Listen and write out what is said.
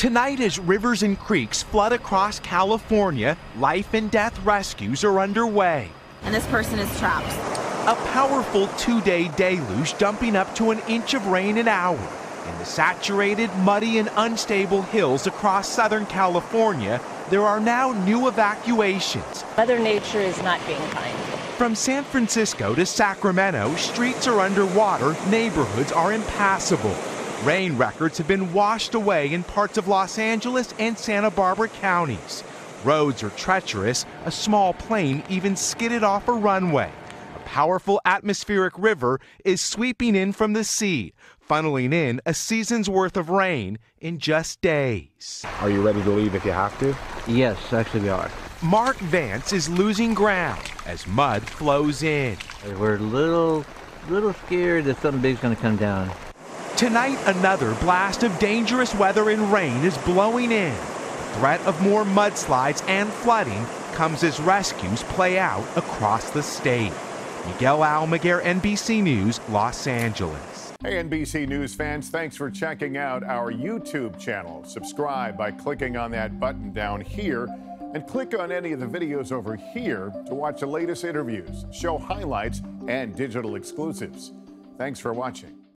Tonight, as rivers and creeks flood across California, life and death rescues are underway. And this person is trapped. A powerful 2-day deluge dumping up to an inch of rain an hour in the saturated, muddy, and unstable hills across Southern California. There are now new evacuations. Mother Nature is not being kind. From San Francisco to Sacramento, streets are underwater, neighborhoods are impassable. Rain records have been washed away in parts of Los Angeles and Santa Barbara counties. Roads are treacherous, a small plane even skidded off a runway. A powerful atmospheric river is sweeping in from the sea, funneling in a season's worth of rain in just days. Are you ready to leave if you have to? Yes, actually we are. Mark Vance is losing ground as mud flows in. We're a little scared that something big's going to come down. Tonight, another blast of dangerous weather and rain is blowing in. The threat of more mudslides and flooding comes as rescues play out across the state. Miguel Almaguer, NBC News, Los Angeles. Hey, NBC News fans, thanks for checking out our YouTube channel. Subscribe by clicking on that button down here and click on any of the videos over here to watch the latest interviews, show highlights, and digital exclusives. Thanks for watching.